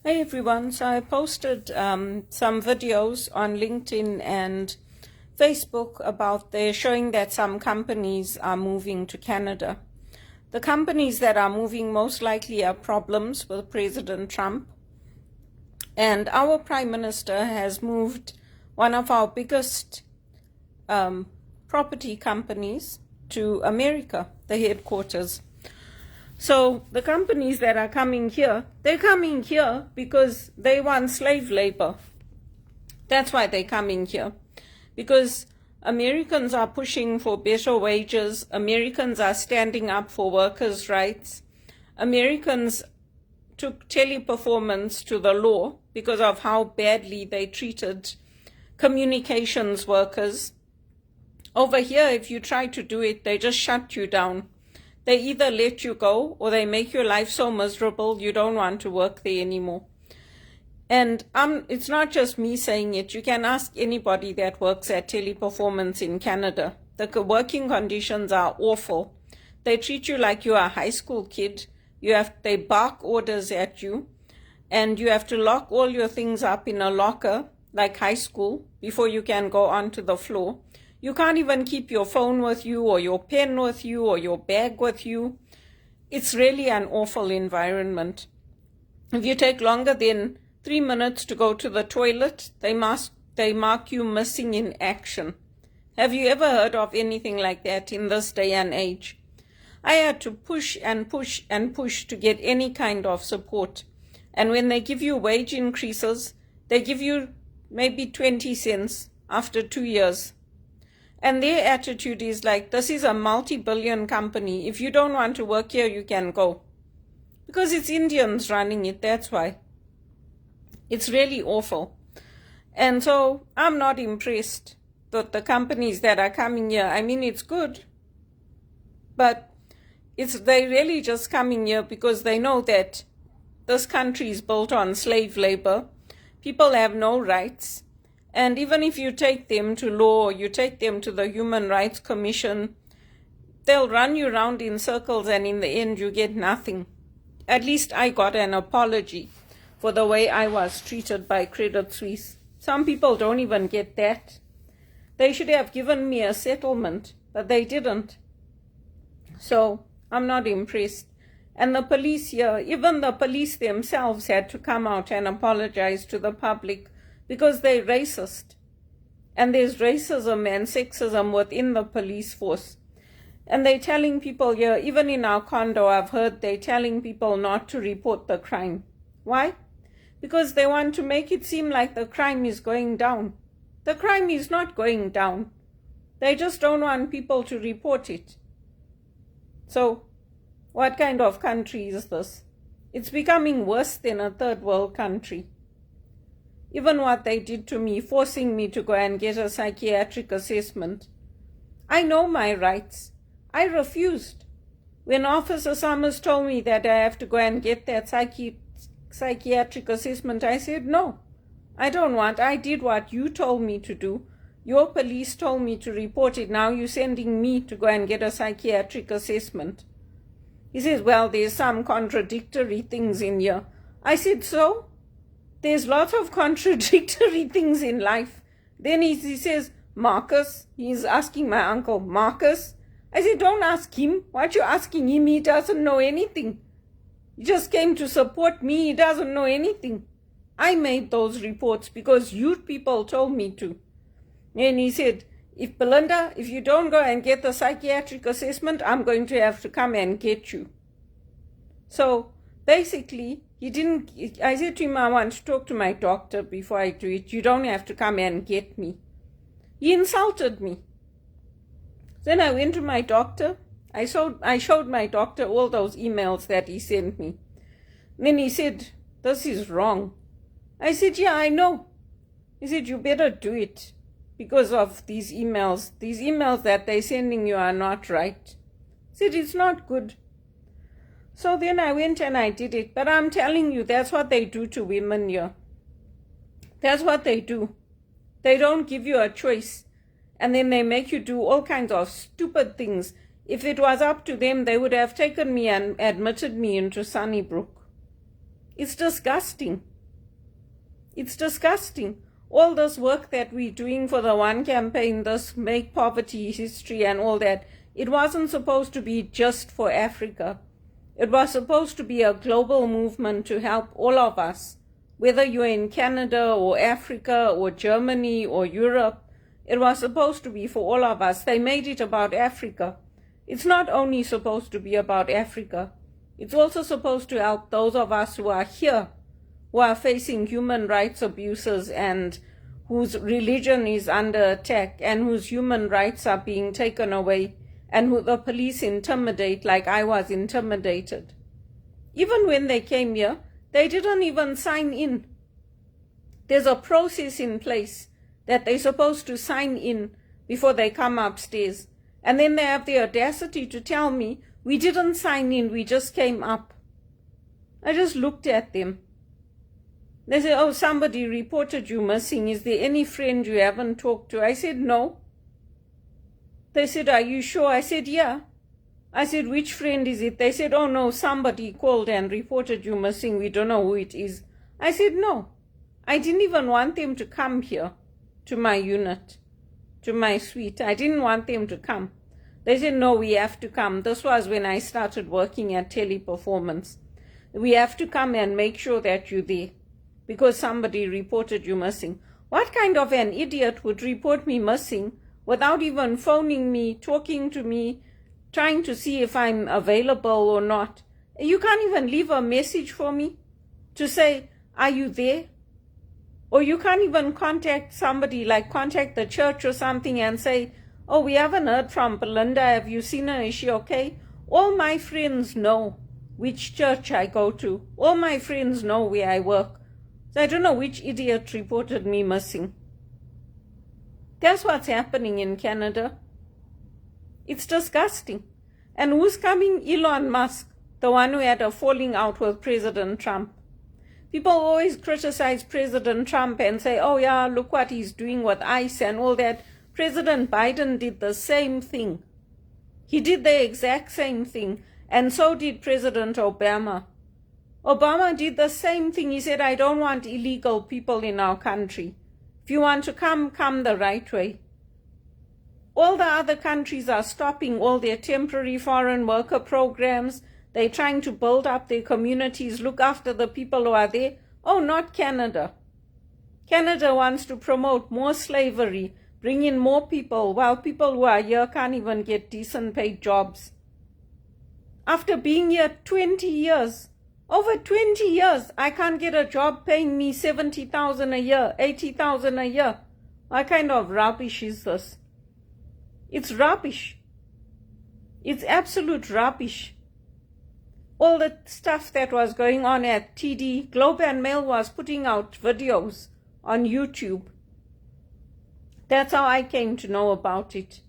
Hey everyone, so I posted some videos on LinkedIn and Facebook about they're showing that some companies are moving to Canada. The companies that are moving most likely are problems with President Trump. And our Prime Minister has moved one of our biggest property companies to America, the headquarters. So the companies that are coming here, they're coming here because they want slave labor. That's why they're coming here. Because Americans are pushing for better wages. Americans are standing up for workers' rights. Americans took teleperformance to the law because of how badly they treated communications workers. Over here, if you try to do it, they just shut you down. They either let you go or they make your life so miserable you don't want to work there anymore. And it's not just me saying it. You can ask anybody that works at Teleperformance in Canada. The working conditions are awful. They treat you like you're a high school kid. They bark orders at you, and you have to lock all your things up in a locker like high school before you can go onto the floor. You can't even keep your phone with you or your pen with you or your bag with you. It's really an awful environment. If you take longer than 3 minutes to go to the toilet, they mark you missing in action. Have you ever heard of anything like that in this day and age? I had to push and push and push to get any kind of support. And when they give you wage increases, they give you maybe 20 cents after 2 years. And their attitude is like, this is a multi-billion company. If you don't want to work here, you can go. Because it's Indians running it, that's why. It's really awful. And so I'm not impressed that the companies that are coming here, I mean, it's good. But they're really just coming here because they know that this country is built on slave labor. People have no rights. And even if you take them to law, or you take them to the Human Rights Commission, they'll run you around in circles and in the end you get nothing. At least I got an apology for the way I was treated by Credit Suisse. Some people don't even get that. They should have given me a settlement, but they didn't. So I'm not impressed. And the police here, even the police themselves had to come out and apologize to the public because they're racist. And there's racism and sexism within the police force. And they're telling people here, even in our condo, I've heard they're telling people not to report the crime. Why? Because they want to make it seem like the crime is going down. The crime is not going down. They just don't want people to report it. So, what kind of country is this? It's becoming worse than a third world country. Even what they did to me, forcing me to go and get a psychiatric assessment. I know my rights. I refused. When Officer Summers told me that I have to go and get that psychiatric assessment, I said, no, I don't want. I did what you told me to do. Your police told me to report it. Now you're sending me to go and get a psychiatric assessment. He says, well, there's some contradictory things in here. I said, so? There's lots of contradictory things in life. Then he says, Marcus, he's asking my uncle, Marcus. I said, don't ask him. What you asking him? He doesn't know anything. He just came to support me. He doesn't know anything. I made those reports because you people told me to. And he said, Belinda, if you don't go and get the psychiatric assessment, I'm going to have to come and get you. So basically, I said to him, I want to talk to my doctor before I do it. You don't have to come and get me. He insulted me. Then I went to my doctor. I showed my doctor all those emails that he sent me. And then he said, this is wrong. I said, yeah, I know. He said, you better do it because of these emails. These emails that they're sending you are not right. I said, it's not good. So then I went and I did it. But I'm telling you, that's what they do to women here. That's what they do. They don't give you a choice. And then they make you do all kinds of stupid things. If it was up to them, they would have taken me and admitted me into Sunnybrook. It's disgusting. It's disgusting. All this work that we're doing for the One campaign, this Make Poverty History and all that, it wasn't supposed to be just for Africa. It was supposed to be a global movement to help all of us, whether you're in Canada or Africa or Germany or Europe. It was supposed to be for all of us. They made it about Africa. It's not only supposed to be about Africa. It's also supposed to help those of us who are here, who are facing human rights abuses and whose religion is under attack and whose human rights are being taken away and who the police intimidate like I was intimidated. Even when they came here, they didn't even sign in. There's a process in place that they're supposed to sign in before they come upstairs. And then they have the audacity to tell me, we didn't sign in, we just came up. I just looked at them. They said, oh, somebody reported you missing. Is there any friend you haven't talked to? I said, no. They said, are you sure? I said, yeah. I said, which friend is it? They said, oh, no, somebody called and reported you missing. We don't know who it is. I said, no. I didn't even want them to come here to my unit, to my suite. I didn't want them to come. They said, no, we have to come. This was when I started working at Teleperformance. We have to come and make sure that you're there because somebody reported you missing. What kind of an idiot would report me missing without even phoning me, talking to me, trying to see if I'm available or not? You can't even leave a message for me to say, are you there? Or you can't even contact somebody, like contact the church or something and say, oh, we haven't heard from Belinda. Have you seen her? Is she okay? All my friends know which church I go to. All my friends know where I work. So I don't know which idiot reported me missing. That's what's happening in Canada. It's disgusting. And who's coming? Elon Musk, the one who had a falling out with President Trump. People always criticize President Trump and say, oh yeah, look what he's doing with ICE and all that. President Biden did the same thing. He did the exact same thing. And so did President Obama. Obama did the same thing. He said, I don't want illegal people in our country. If you want to come, come the right way. All the other countries are stopping all their temporary foreign worker programs. They're trying to build up their communities, look after the people who are there. Oh, not Canada. Canada wants to promote more slavery, bring in more people, while people who are here can't even get decent paid jobs. After being here 20 years, over 20 years, I can't get a job paying me $70,000 a year, $80,000 a year. What kind of rubbish is this? It's rubbish. It's absolute rubbish. All the stuff that was going on at TD, Globe and Mail was putting out videos on YouTube. That's how I came to know about it.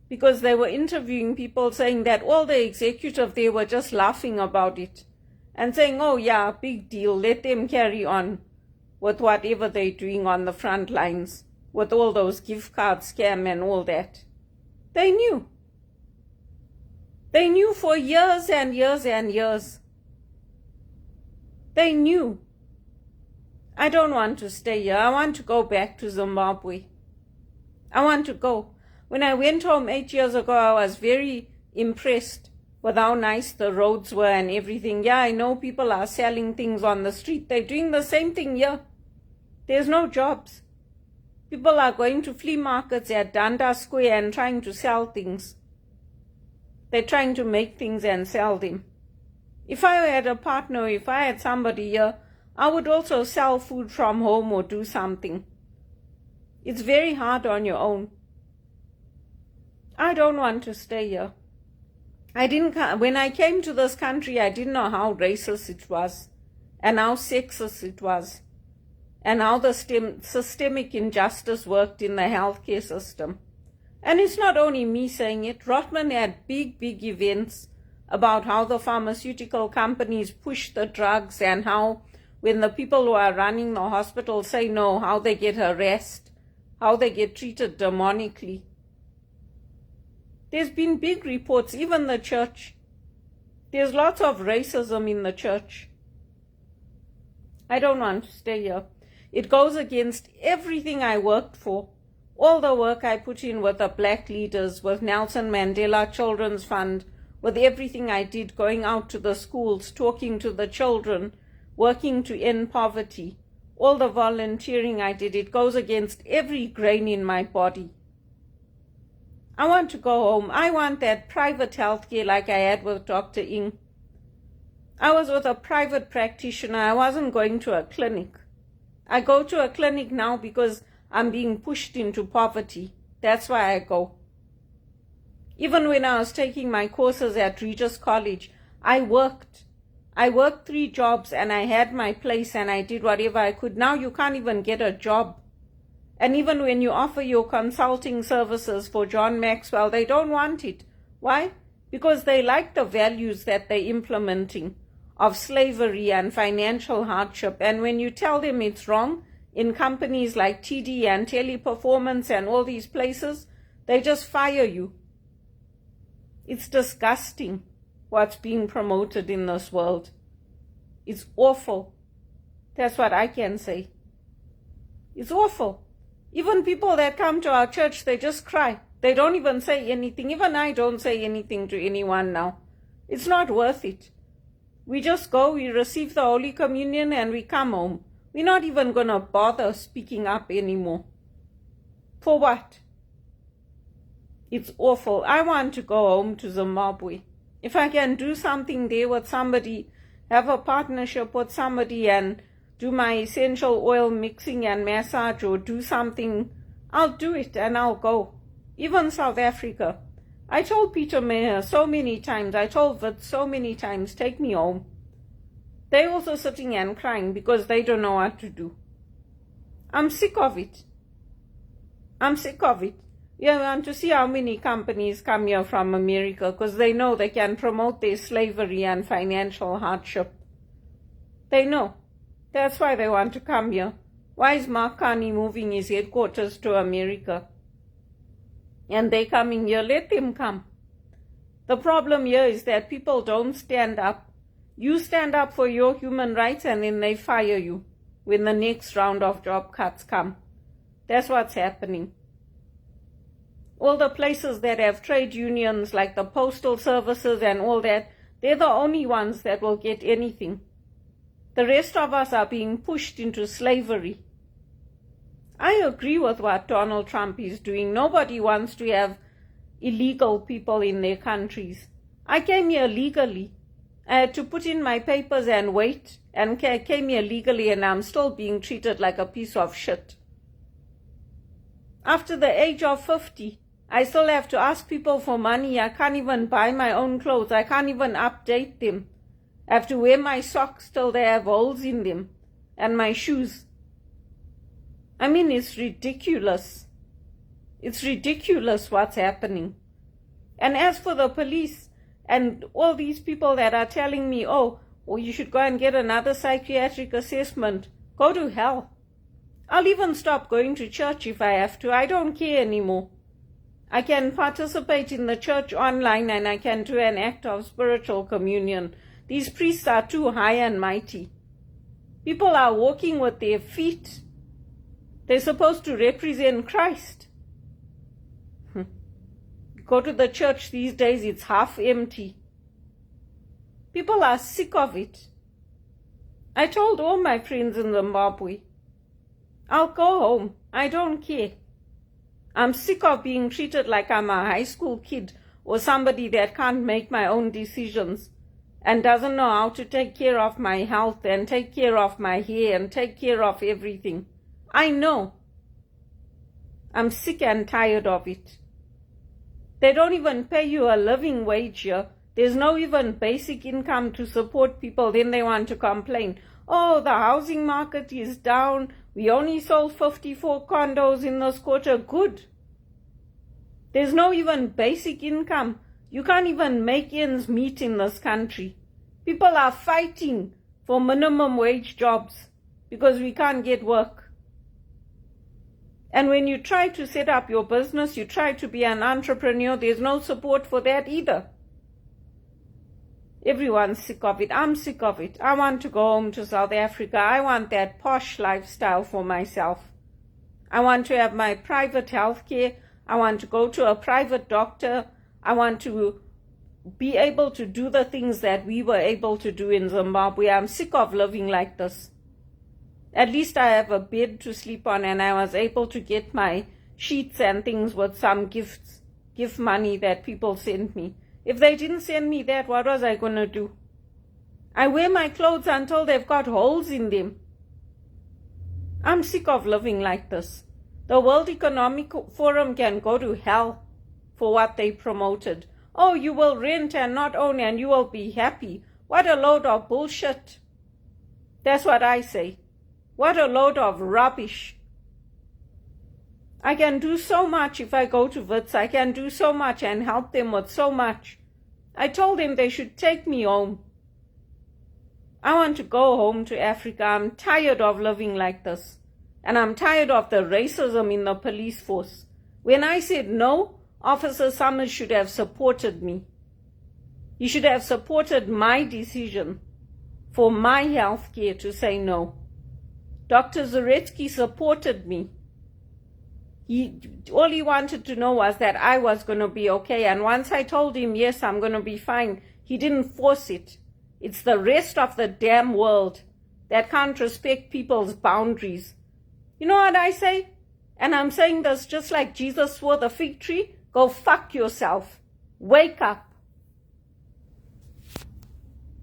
Because they were interviewing people saying that all the executives there were just laughing about it. And saying, oh yeah, big deal, let them carry on with whatever they're doing on the front lines, with all those gift card scam and all that. They knew. They knew for years and years and years. They knew. I don't want to stay here. I want to go back to Zimbabwe. I want to go. When I went home 8 years ago, I was very impressed with how nice the roads were and everything. Yeah, I know people are selling things on the street. They're doing the same thing here. There's no jobs. People are going to flea markets at Danda Square and trying to sell things. They're trying to make things and sell them. If I had a partner, if I had somebody here, I would also sell food from home or do something. It's very hard on your own. I don't want to stay here. When I came to this country, I didn't know how racist it was and how sexist it was and how the systemic injustice worked in the healthcare system. And it's not only me saying it. Rothman had big events about how the pharmaceutical companies push the drugs and how when the people who are running the hospital say no, how they get harassed, how they get treated demonically. There's been big reports, even the church. There's lots of racism in the church. I don't want to stay here. It goes against everything I worked for. All the work I put in with the black leaders, with Nelson Mandela Children's Fund, with everything I did, going out to the schools, talking to the children, working to end poverty, all the volunteering I did, it goes against every grain in my body. I want to go home. I want that private health care like I had with Dr. Ng. I was with a private practitioner. I wasn't going to a clinic. I go to a clinic now because I'm being pushed into poverty. That's why I go. Even when I was taking my courses at Regis College, I worked. I worked 3 jobs and I had my place and I did whatever I could. Now you can't even get a job. And even when you offer your consulting services for John Maxwell, they don't want it. Why? Because they like the values that they're implementing of slavery and financial hardship. And when you tell them it's wrong, in companies like TD and Teleperformance and all these places, they just fire you. It's disgusting what's being promoted in this world. It's awful. That's what I can say. It's awful. Even people that come to our church, they just cry. They don't even say anything. Even I don't say anything to anyone now. It's not worth it. We just go, we receive the Holy Communion, and we come home. We're not even going to bother speaking up anymore. For what? It's awful. I want to go home to Zimbabwe. If I can do something there with somebody, have a partnership with somebody and do my essential oil mixing and massage or do something, I'll do it and I'll go. Even South Africa. I told Peter Mayer so many times, I told Vit so many times, take me home. They're also sitting and crying because they don't know what to do. I'm sick of it. I'm sick of it. You want to see how many companies come here from America because they know they can promote their slavery and financial hardship. They know. That's why they want to come here. Why is Mark Carney moving his headquarters to America? And they coming here, let them come. The problem here is that people don't stand up. You stand up for your human rights and then they fire you when the next round of job cuts come. That's what's happening. All the places that have trade unions like the postal services and all that, they're the only ones that will get anything. The rest of us are being pushed into slavery. I agree with what Donald Trump is doing. Nobody wants to have illegal people in their countries. I came here legally. I had to put in my papers and wait, and came here legally, and I'm still being treated like a piece of shit. After the age of 50, I still have to ask people for money. I can't even buy my own clothes. I can't even update them. I have to wear my socks till they have holes in them, and my shoes. I mean, it's ridiculous. It's ridiculous what's happening. And as for the police and all these people that are telling me, oh, well, you should go and get another psychiatric assessment, go to hell. I'll even stop going to church if I have to. I don't care anymore. I can participate in the church online and I can do an act of spiritual communion. These priests are too high and mighty. People are walking with their feet. They're supposed to represent Christ. Go to the church these days, it's half empty. People are sick of it. I told all my friends in Zimbabwe, I'll go home. I don't care. I'm sick of being treated like I'm a high school kid or somebody that can't make my own decisions and doesn't know how to take care of my health and take care of my hair and take care of everything. I know. I'm sick and tired of it. They don't even pay you a living wage here. There's no even basic income to support people. Then they want to complain. Oh, the housing market is down. We only sold 54 condos in this quarter. Good. There's no even basic income. You can't even make ends meet in this country. People are fighting for minimum wage jobs because we can't get work. And when you try to set up your business, you try to be an entrepreneur, there's no support for that either. Everyone's sick of it. I'm sick of it. I want to go home to South Africa. I want that posh lifestyle for myself. I want to have my private health care. I want to go to a private doctor. I want to be able to do the things that we were able to do in Zimbabwe. I'm sick of living like this. At least I have a bed to sleep on, and I was able to get my sheets and things with some gift money that people sent me. If they didn't send me that, what was I going to do? I wear my clothes until they've got holes in them. I'm sick of living like this. The World Economic Forum can go to hell for what they promoted. Oh, you will rent and not own and you will be happy. What a load of bullshit. That's what I say. What a load of rubbish. I can do so much if I go to WITS. I can do so much and help them with so much. I told them they should take me home. I want to go home to Africa. I'm tired of living like this. And I'm tired of the racism in the police force. When I said no, Officer Summers should have supported me. He should have supported my decision for my health care to say no. Dr. Zaretsky supported me. All he wanted to know was that I was going to be okay. And once I told him, yes, I'm going to be fine, he didn't force it. It's the rest of the damn world that can't respect people's boundaries. You know what I say? And I'm saying this just like Jesus swore the fig tree. Go fuck yourself. Wake up.